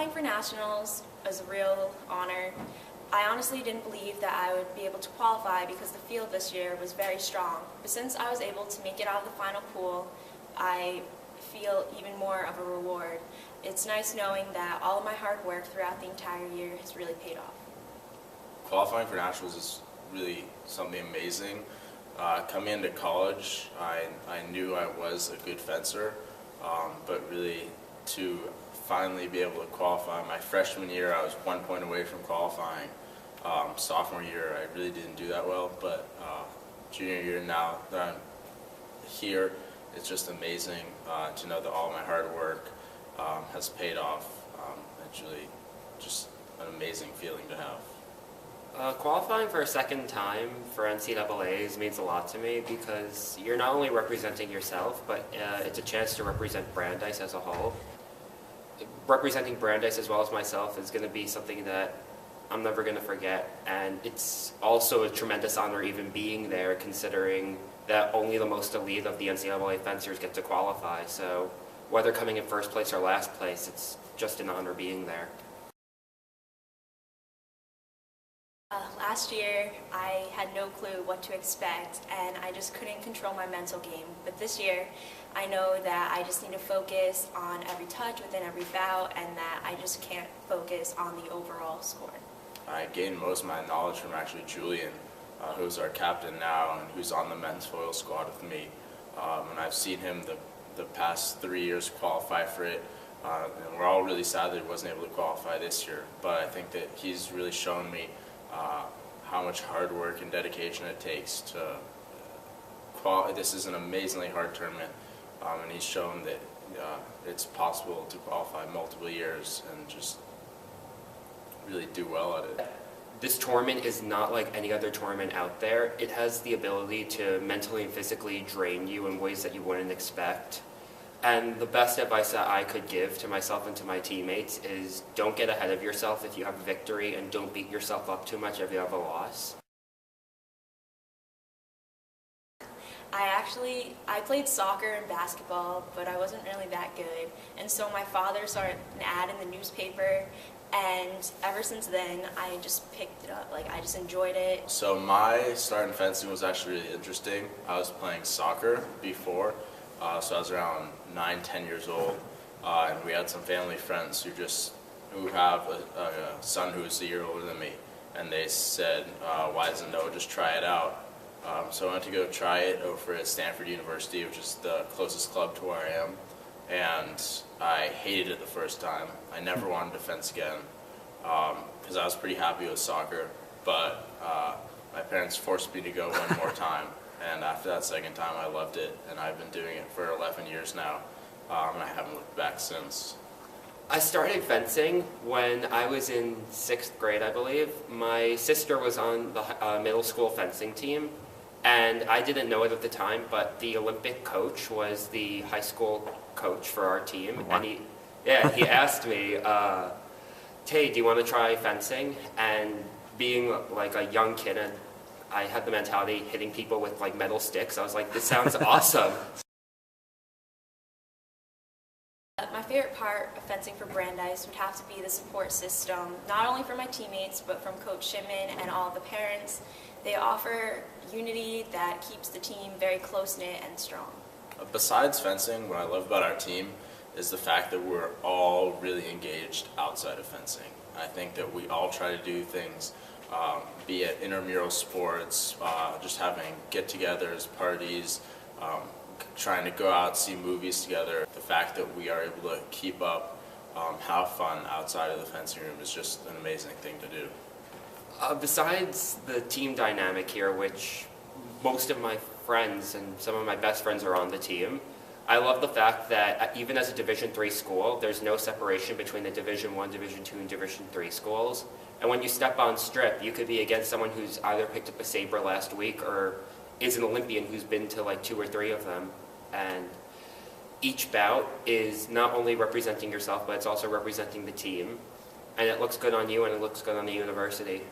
Qualifying for nationals was a real honor. I honestly didn't believe that I would be able to qualify because the field this year was very strong. But since I was able to make it out of the final pool, I feel even more of a reward. It's nice knowing that all of my hard work throughout the entire year has really paid off. Qualifying for nationals is really something amazing. Coming into college, I knew I was a good fencer, but really to finally be able to qualify. My freshman year, I was 1 point away from qualifying. Sophomore year, I really didn't do that well, but junior year, now that I'm here, it's just amazing to know that all my hard work has paid off. It's really just an amazing feeling to have. Qualifying for a second time for NCAAs means a lot to me because you're not only representing yourself, but it's a chance to represent Brandeis as a whole. Representing Brandeis as well as myself is going to be something that I'm never going to forget, and it's also a tremendous honor even being there, considering that only the most elite of the NCAA fencers get to qualify. So whether coming in first place or last place, it's just an honor being there. Last year, I had no clue what to expect, and I just couldn't control my mental game. But this year, I know that I just need to focus on every touch within every bout, and that I just can't focus on the overall score. I gained most of my knowledge from actually Julian, who's our captain now and who's on the men's foil squad with me. And I've seen him the past 3 years qualify for it. And we're all really sad that he wasn't able to qualify this year, but I think that he's really shown me how much hard work and dedication it takes to qualify. This is an amazingly hard tournament, and he's shown that it's possible to qualify multiple years and just really do well at it. This tournament is not like any other tournament out there. It has the ability to mentally and physically drain you in ways that you wouldn't expect. And the best advice that I could give to myself and to my teammates is don't get ahead of yourself if you have a victory, and don't beat yourself up too much if you have a loss. I played soccer and basketball, but I wasn't really that good. And so my father saw an ad in the newspaper, and ever since then, I just picked it up. I just enjoyed it. So my start in fencing was actually really interesting. I was playing soccer before. So I was around 9, 10 years old, and we had some family friends who have a son who's a year older than me, and they said, why doesn't Noah just try it out? So I went to go try it over at Stanford University, which is the closest club to where I am, and I hated it the first time. I never wanted to fence again because I was pretty happy with soccer, but my parents forced me to go one more time. And after that second time, I loved it, and I've been doing it for 11 years now, and I haven't looked back since. I started fencing when I was in 6th grade, I believe. My sister was on the middle school fencing team, and I didn't know it at the time, but the Olympic coach was the high school coach for our team, and he asked me, Tay, do you want to try fencing? And being like a young kid, and I had the mentality hitting people with metal sticks. I was like, this sounds awesome. My favorite part of fencing for Brandeis would have to be the support system, not only for my teammates, but from Coach Shipman and all the parents. They offer unity that keeps the team very close-knit and strong. Besides fencing, what I love about our team is the fact that we're all really engaged outside of fencing. I think that we all try to do things, be it intramural sports, just having get-togethers, parties, trying to go out, see movies together. The fact that we are able to keep up, have fun outside of the fencing room is just an amazing thing to do. Besides the team dynamic here, which most of my friends and some of my best friends are on the team, I love the fact that even as a Division III school, there's no separation between the Division I, Division II, and Division III schools. And when you step on strip, you could be against someone who's either picked up a saber last week or is an Olympian who's been to 2 or 3 of them. And each bout is not only representing yourself, but it's also representing the team. And it looks good on you, and it looks good on the university.